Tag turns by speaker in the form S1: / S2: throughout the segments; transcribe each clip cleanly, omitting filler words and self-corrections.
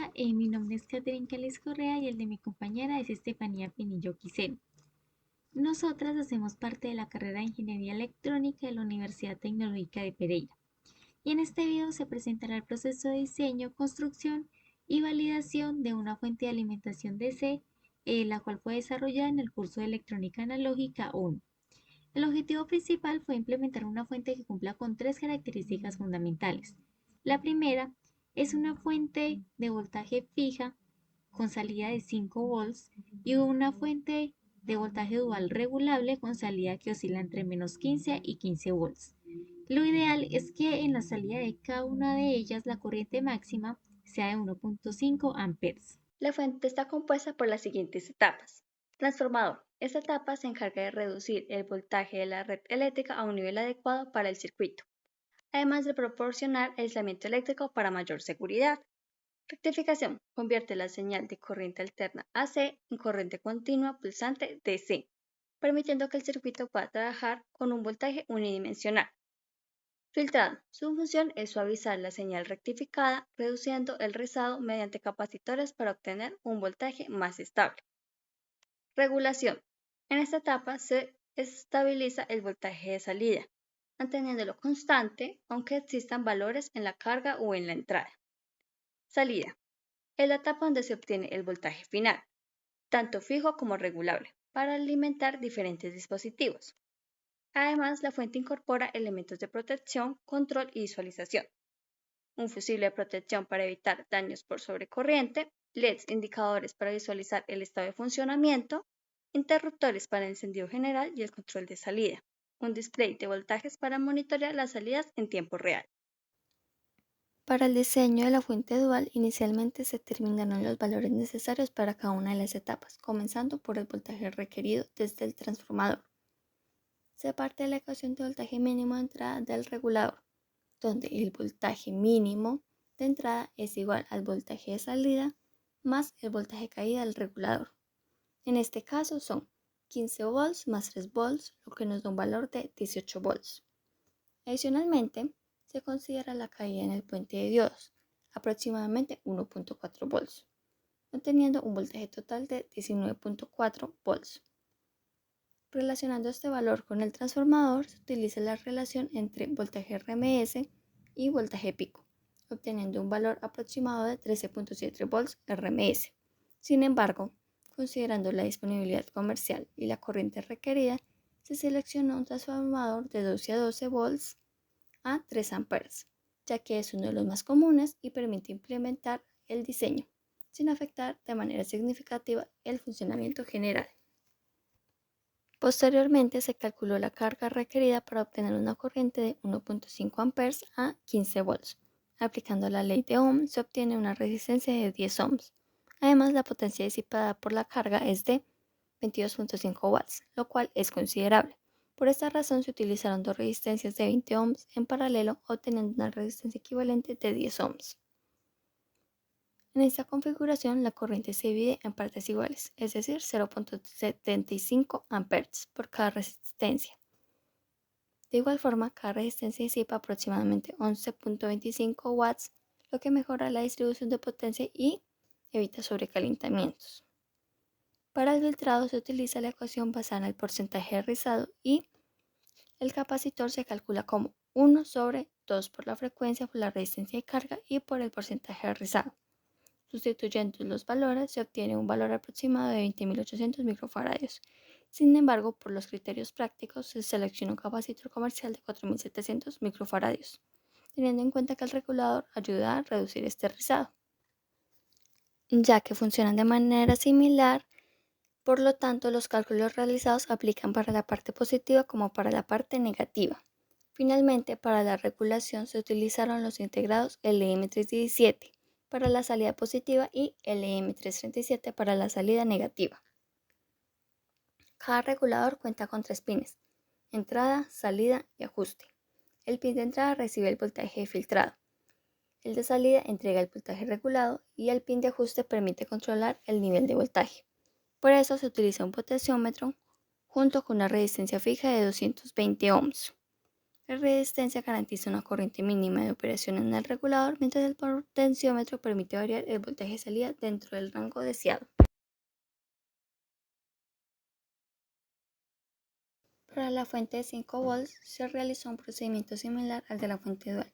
S1: Hola, mi nombre es Catherine Cales Correa y el de mi compañera es Estefanía Pinillo Quiseno. Nosotras hacemos parte de la carrera de Ingeniería Electrónica de la Universidad Tecnológica de Pereira. Y en este video se presentará el proceso de diseño, construcción y validación de una fuente de alimentación DC, la cual fue desarrollada en el curso de Electrónica Analógica 1. El objetivo principal fue implementar una fuente que cumpla con tres características fundamentales. La primera es una fuente de voltaje fija con salida de 5 volts y una fuente de voltaje dual regulable con salida que oscila entre -15 y 15 volts. Lo ideal es que en la salida de cada una de ellas la corriente máxima sea de 1.5 amperes.
S2: La fuente está compuesta por las siguientes etapas. Transformador. Esta etapa se encarga de reducir el voltaje de la red eléctrica a un nivel adecuado para el circuito, además de proporcionar aislamiento eléctrico para mayor seguridad. Rectificación. Convierte la señal de corriente alterna AC en corriente continua pulsante DC, permitiendo que el circuito pueda trabajar con un voltaje unidimensional. Filtrado. Su función es suavizar la señal rectificada, reduciendo el rizado mediante capacitores para obtener un voltaje más estable. Regulación. En esta etapa se estabiliza el voltaje de salida, manteniéndolo constante aunque existan valores en la carga o en la entrada. Salida. Es la etapa donde se obtiene el voltaje final, tanto fijo como regulable, para alimentar diferentes dispositivos. Además, la fuente incorpora elementos de protección, control y visualización. Un fusible de protección para evitar daños por sobrecorriente, LEDs indicadores para visualizar el estado de funcionamiento, interruptores para el encendido general y el control de salida, un display de voltajes para monitorear las salidas en tiempo real.
S3: Para el diseño de la fuente dual, inicialmente se determinaron los valores necesarios para cada una de las etapas, comenzando por el voltaje requerido desde el transformador. Se parte de la ecuación de voltaje mínimo de entrada del regulador, donde el voltaje mínimo de entrada es igual al voltaje de salida más el voltaje de caída del regulador. En este caso son 15 volts más 3 volts, lo que nos da un valor de 18 volts. Adicionalmente, se considera la caída en el puente de diodos, aproximadamente 1.4 volts, obteniendo un voltaje total de 19.4 volts. Relacionando este valor con el transformador, se utiliza la relación entre voltaje RMS y voltaje pico, obteniendo un valor aproximado de 13.7 volts RMS. Sin embargo, considerando la disponibilidad comercial y la corriente requerida, se seleccionó un transformador de 12 a 12 volts a 3 amperes, ya que es uno de los más comunes y permite implementar el diseño, sin afectar de manera significativa el funcionamiento general. Posteriormente se calculó la carga requerida para obtener una corriente de 1.5 amperes a 15 volts. Aplicando la ley de Ohm se obtiene una resistencia de 10 ohms. Además, la potencia disipada por la carga es de 22.5 watts, lo cual es considerable. Por esta razón se utilizaron dos resistencias de 20 ohms en paralelo, obteniendo una resistencia equivalente de 10 ohms. En esta configuración, la corriente se divide en partes iguales, es decir, 0.75 amperes por cada resistencia. De igual forma, cada resistencia disipa aproximadamente 11.25 watts, lo que mejora la distribución de potencia y evita sobrecalentamientos. Para el filtrado se utiliza la ecuación basada en el porcentaje de rizado y el capacitor se calcula como 1 sobre 2 por la frecuencia, por la resistencia de carga y por el porcentaje de rizado. Sustituyendo los valores se obtiene un valor aproximado de 20.800 microfaradios. Sin embargo, por los criterios prácticos se selecciona un capacitor comercial de 4.700 microfaradios, teniendo en cuenta que el regulador ayuda a reducir este rizado, ya que funcionan de manera similar. Por lo tanto, los cálculos realizados aplican para la parte positiva como para la parte negativa. Finalmente, para la regulación se utilizaron los integrados LM317 para la salida positiva y LM337 para la salida negativa. Cada regulador cuenta con tres pines: entrada, salida y ajuste. El pin de entrada recibe el voltaje filtrado. El de salida entrega el voltaje regulado y el pin de ajuste permite controlar el nivel de voltaje. Por eso se utiliza un potenciómetro junto con una resistencia fija de 220 ohms. La resistencia garantiza una corriente mínima de operación en el regulador, mientras el potenciómetro permite variar el voltaje de salida dentro del rango deseado. Para la fuente de 5 volts se realizó un procedimiento similar al de la fuente dual,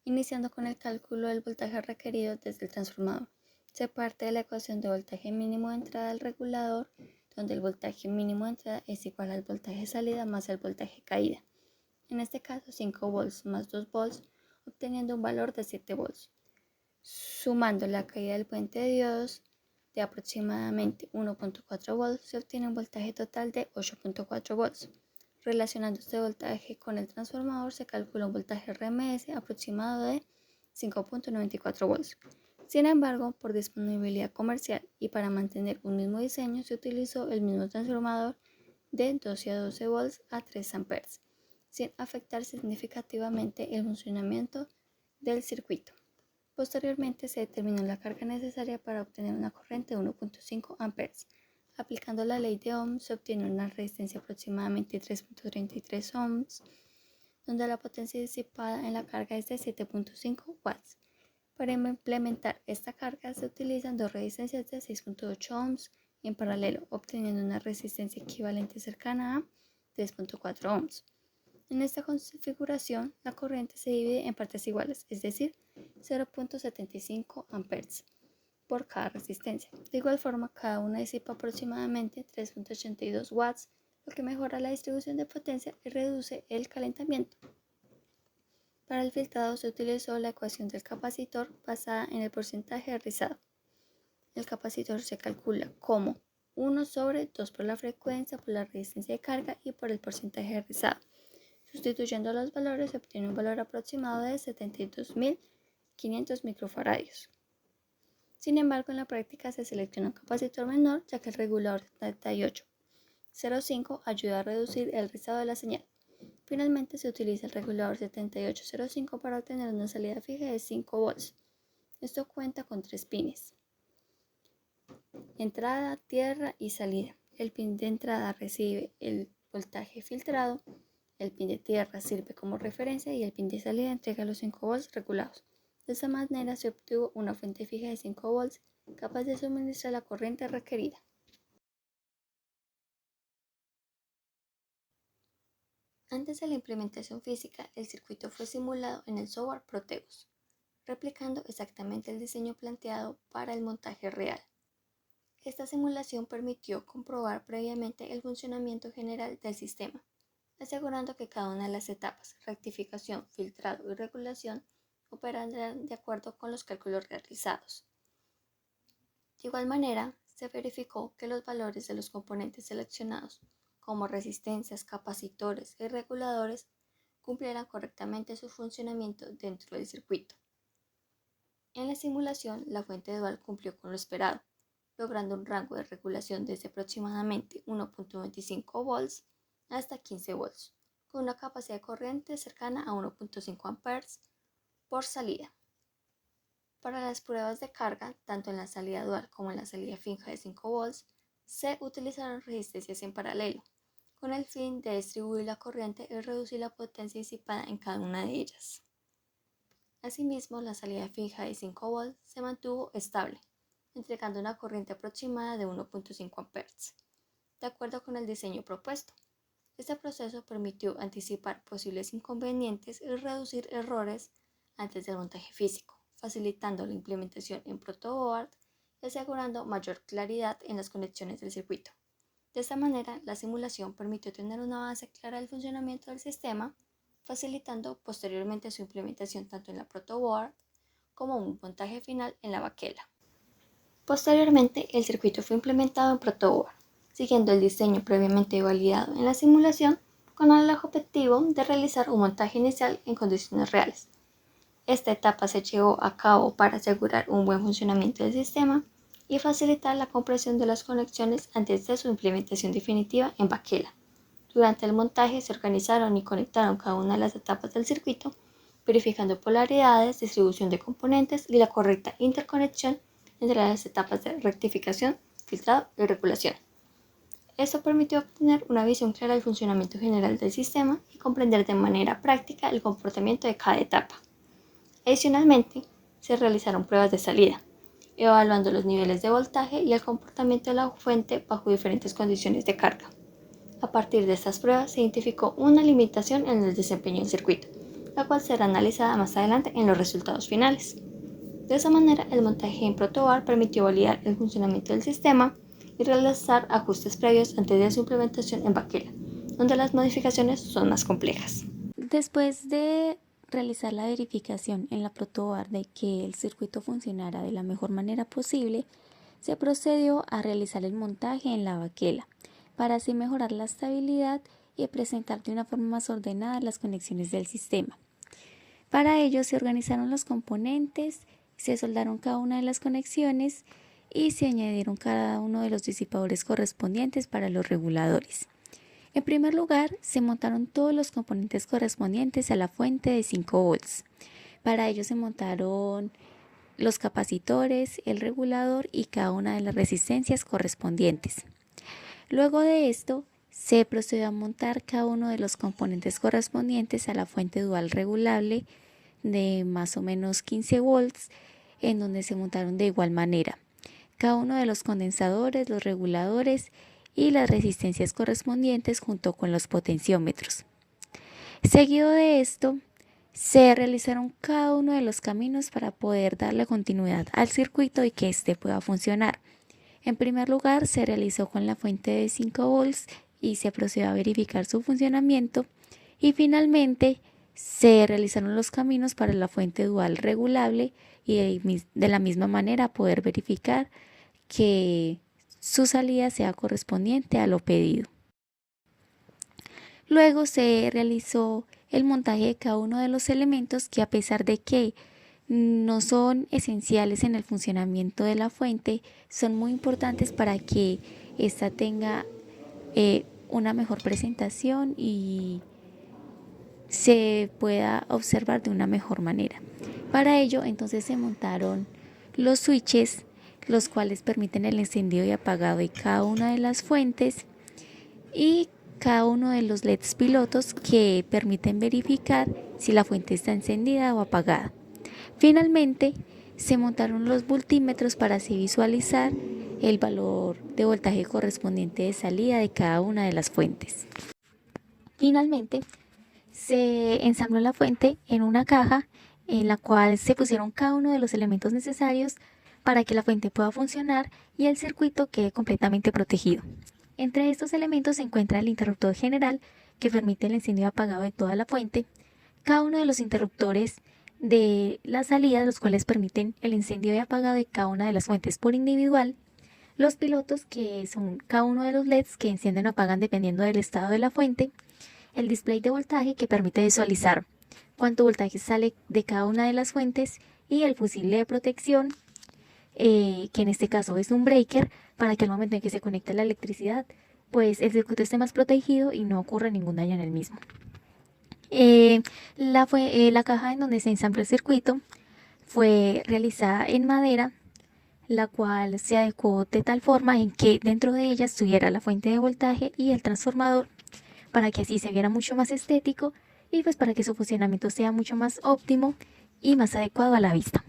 S3: iniciando con el cálculo del voltaje requerido desde el transformador. Se parte de la ecuación de voltaje mínimo de entrada del regulador, donde el voltaje mínimo de entrada es igual al voltaje de salida más el voltaje de caída. En este caso 5 volts más 2 volts, obteniendo un valor de 7 volts. Sumando la caída del puente de diodos de aproximadamente 1.4 volts, se obtiene un voltaje total de 8.4 volts. Relacionando este voltaje con el transformador, se calcula un voltaje RMS aproximado de 5.94 volts. Sin embargo, por disponibilidad comercial y para mantener un mismo diseño, se utilizó el mismo transformador de 12 a 12 volts a 3 amperes, sin afectar significativamente el funcionamiento del circuito. Posteriormente se determinó la carga necesaria para obtener una corriente de 1.5 amperes. Aplicando la ley de Ohm se obtiene una resistencia aproximadamente 3.33 ohms, donde la potencia disipada en la carga es de 7.5 watts. Para implementar esta carga se utilizan dos resistencias de 6.8 ohms en paralelo, obteniendo una resistencia equivalente cercana a 3.4 ohms. En esta configuración, la corriente se divide en partes iguales, es decir, 0.75 amperes por cada resistencia. De igual forma, cada una disipa aproximadamente 3.82 watts, lo que mejora la distribución de potencia y reduce el calentamiento. Para el filtrado se utilizó la ecuación del capacitor basada en el porcentaje de rizado. El capacitor se calcula como 1 sobre 2 por la frecuencia, por la resistencia de carga y por el porcentaje de rizado. Sustituyendo los valores se obtiene un valor aproximado de 72.500 microfaradios. Sin embargo, en la práctica se selecciona un capacitor menor, ya que el regulador 7805 ayuda a reducir el rizado de la señal. Finalmente se utiliza el regulador 7805 para obtener una salida fija de 5 volts. Esto cuenta con 3 pines: entrada, tierra y salida. El pin de entrada recibe el voltaje filtrado, el pin de tierra sirve como referencia y el pin de salida entrega los 5 volts regulados. De esta manera se obtuvo una fuente fija de 5 volts capaz de suministrar la corriente requerida. Antes de la implementación física, el circuito fue simulado en el software Proteus, replicando exactamente el diseño planteado para el montaje real. Esta simulación permitió comprobar previamente el funcionamiento general del sistema, asegurando que cada una de las etapas, rectificación, filtrado y regulación, operarán de acuerdo con los cálculos realizados. De igual manera, se verificó que los valores de los componentes seleccionados, como resistencias, capacitores y reguladores, cumplieran correctamente su funcionamiento dentro del circuito. En la simulación, la fuente dual cumplió con lo esperado, logrando un rango de regulación desde aproximadamente 1.25 volts hasta 15 volts, con una capacidad de corriente cercana a 1.5 amperes por salida. Para las pruebas de carga, tanto en la salida dual como en la salida fija de 5 volts, se utilizaron resistencias en paralelo, con el fin de distribuir la corriente y reducir la potencia disipada en cada una de ellas. Asimismo, la salida fija de 5 volts se mantuvo estable, entregando una corriente aproximada de 1.5 amperes, de acuerdo con el diseño propuesto. Este proceso permitió anticipar posibles inconvenientes y reducir errores antes del montaje físico, facilitando la implementación en protoboard y asegurando mayor claridad en las conexiones del circuito. De esta manera, la simulación permitió tener una base clara del funcionamiento del sistema, facilitando posteriormente su implementación tanto en la protoboard como un montaje final en la baquela. Posteriormente, el circuito fue implementado en protoboard, siguiendo el diseño previamente validado en la simulación, con el objetivo de realizar un montaje inicial en condiciones reales. Esta etapa se llevó a cabo para asegurar un buen funcionamiento del sistema y facilitar la compresión de las conexiones antes de su implementación definitiva en baquela. Durante el montaje se organizaron y conectaron cada una de las etapas del circuito, verificando polaridades, distribución de componentes y la correcta interconexión entre las etapas de rectificación, filtrado y regulación. Esto permitió obtener una visión clara del funcionamiento general del sistema y comprender de manera práctica el comportamiento de cada etapa. Adicionalmente, se realizaron pruebas de salida, evaluando los niveles de voltaje y el comportamiento de la fuente bajo diferentes condiciones de carga. A partir de estas pruebas se identificó una limitación en el desempeño del circuito, la cual será analizada más adelante en los resultados finales. De esa manera, el montaje en protoboard permitió validar el funcionamiento del sistema y realizar ajustes previos antes de su implementación en Baquela, donde las modificaciones son más complejas.
S1: Después de realizar la verificación en la protoboard de que el circuito funcionara de la mejor manera posible, se procedió a realizar el montaje en la baquela para así mejorar la estabilidad y presentar de una forma más ordenada las conexiones del sistema. Para ello se organizaron los componentes, se soldaron cada una de las conexiones y se añadieron cada uno de los disipadores correspondientes para los reguladores. En primer lugar, se montaron todos los componentes correspondientes a la fuente de 5 volts. Para ello se montaron los capacitores, el regulador y cada una de las resistencias correspondientes. Luego de esto, se procedió a montar cada uno de los componentes correspondientes a la fuente dual regulable de más o menos 15 volts, en donde se montaron de igual manera cada uno de los condensadores, los reguladores y las resistencias correspondientes junto con los potenciómetros. Seguido de esto, se realizaron cada uno de los caminos para poder darle continuidad al circuito y que éste pueda funcionar. En primer lugar, se realizó con la fuente de 5 volts y se procedió a verificar su funcionamiento y finalmente se realizaron los caminos para la fuente dual regulable y de la misma manera poder verificar que su salida sea correspondiente a lo pedido. Luego se realizó el montaje de cada uno de los elementos que, a pesar de que no son esenciales en el funcionamiento de la fuente, son muy importantes para que ésta tenga una mejor presentación y se pueda observar de una mejor manera. Para ello, entonces se montaron los switches, los cuales permiten el encendido y apagado de cada una de las fuentes y cada uno de los LEDs pilotos que permiten verificar si la fuente está encendida o apagada. Finalmente, se montaron los voltímetros para así visualizar el valor de voltaje correspondiente de salida de cada una de las fuentes. Finalmente, se ensambló la fuente en una caja en la cual se pusieron cada uno de los elementos necesarios para que la fuente pueda funcionar y el circuito quede completamente protegido. Entre estos elementos se encuentra el interruptor general, que permite el encendido y apagado de toda la fuente, cada uno de los interruptores de la salida, los cuales permiten el encendido y apagado de cada una de las fuentes por individual, los pilotos, que son cada uno de los LEDs que encienden o apagan dependiendo del estado de la fuente, el display de voltaje, que permite visualizar cuánto voltaje sale de cada una de las fuentes, y el fusible de protección, que en este caso es un breaker, para que al momento en que se conecte la electricidad, pues el circuito esté más protegido y no ocurra ningún daño en el mismo. La caja en donde se ensambló el circuito fue realizada en madera, la cual se adecuó de tal forma en que dentro de ella estuviera la fuente de voltaje y el transformador, para que así se viera mucho más estético y pues para que su funcionamiento sea mucho más óptimo y más adecuado a la vista.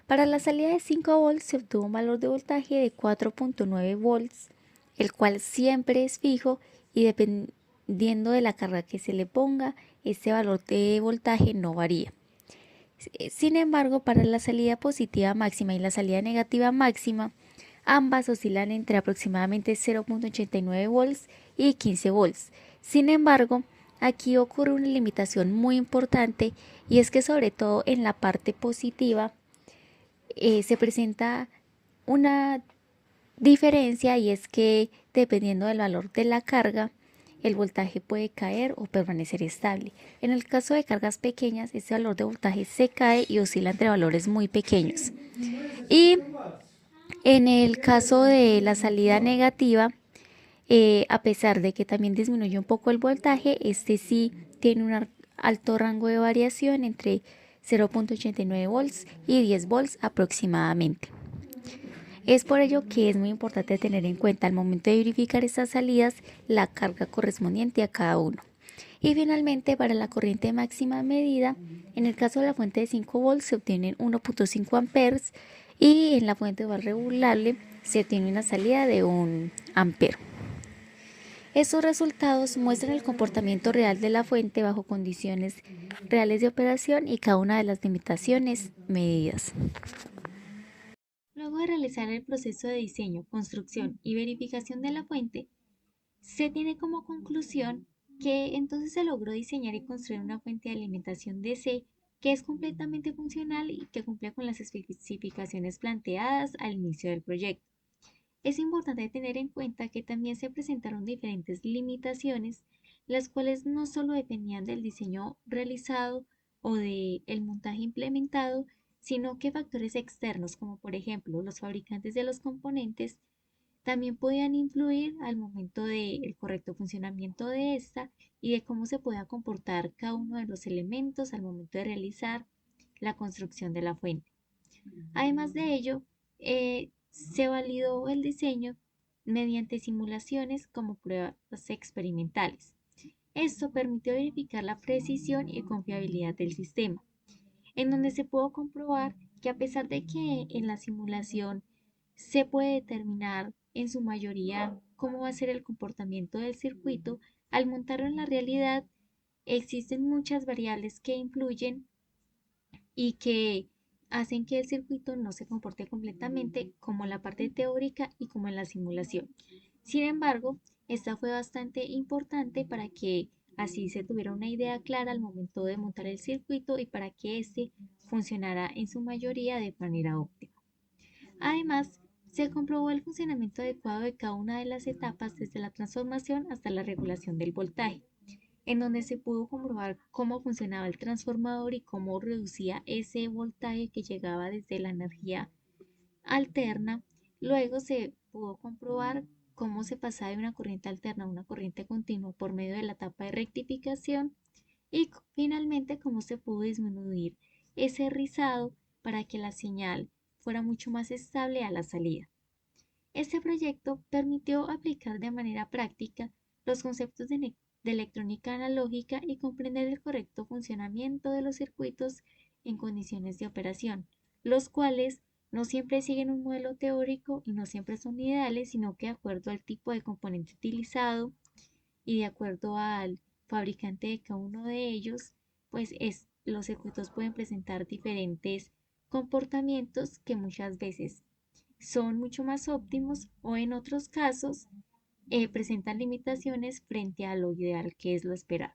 S1: Para la salida de 5 volts se obtuvo un valor de voltaje de 4.9 volts, el cual siempre es fijo y dependiendo de la carga que se le ponga, este valor de voltaje no varía. Sin embargo, para la salida positiva máxima y la salida negativa máxima, ambas oscilan entre aproximadamente 0.89 volts y 15 volts. Sin embargo, aquí ocurre una limitación muy importante, y es que sobre todo en la parte positiva se presenta una diferencia, y es que dependiendo del valor de la carga, el voltaje puede caer o permanecer estable. En el caso de cargas pequeñas, este valor de voltaje se cae y oscila entre valores muy pequeños. Y en el caso de la salida negativa, a pesar de que también disminuye un poco el voltaje, este sí tiene un alto rango de variación entre 0.89 volts y 10 volts aproximadamente. Es por ello que es muy importante tener en cuenta al momento de verificar estas salidas la carga correspondiente a cada uno. Y finalmente, para la corriente máxima medida, en el caso de la fuente de 5 volts se obtienen 1.5 amperes y en la fuente dual regulable se obtiene una salida de 1 ampere. Estos resultados muestran el comportamiento real de la fuente bajo condiciones reales de operación y cada una de las limitaciones medidas. Luego de realizar el proceso de diseño, construcción y verificación de la fuente, se tiene como conclusión que entonces se logró diseñar y construir una fuente de alimentación DC que es completamente funcional y que cumple con las especificaciones planteadas al inicio del proyecto. Es importante tener en cuenta que también se presentaron diferentes limitaciones, las cuales no solo dependían del diseño realizado o del montaje implementado, sino que factores externos, como por ejemplo los fabricantes de los componentes, también podían influir al momento del correcto funcionamiento de esta y de cómo se pueda comportar cada uno de los elementos al momento de realizar la construcción de la fuente. Además de ello, se validó el diseño mediante simulaciones como pruebas experimentales. Esto permitió verificar la precisión y confiabilidad del sistema, en donde se pudo comprobar que a pesar de que en la simulación se puede determinar en su mayoría cómo va a ser el comportamiento del circuito, al montarlo en la realidad existen muchas variables que influyen y que hacen que el circuito no se comporte completamente como en la parte teórica y como en la simulación. Sin embargo, esta fue bastante importante para que así se tuviera una idea clara al momento de montar el circuito y para que éste funcionara en su mayoría de manera óptima. Además, se comprobó el funcionamiento adecuado de cada una de las etapas desde la transformación hasta la regulación del voltaje, en donde se pudo comprobar cómo funcionaba el transformador y cómo reducía ese voltaje que llegaba desde la energía alterna. Luego se pudo comprobar cómo se pasaba de una corriente alterna a una corriente continua por medio de la etapa de rectificación y finalmente cómo se pudo disminuir ese rizado para que la señal fuera mucho más estable a la salida. Este proyecto permitió aplicar de manera práctica los conceptos de electrónica analógica y comprender el correcto funcionamiento de los circuitos en condiciones de operación, los cuales no siempre siguen un modelo teórico y no siempre son ideales, sino que de acuerdo al tipo de componente utilizado y de acuerdo al fabricante de cada uno de ellos, los circuitos pueden presentar diferentes comportamientos que muchas veces son mucho más óptimos o en otros casos presentan limitaciones frente a lo ideal que es lo esperado.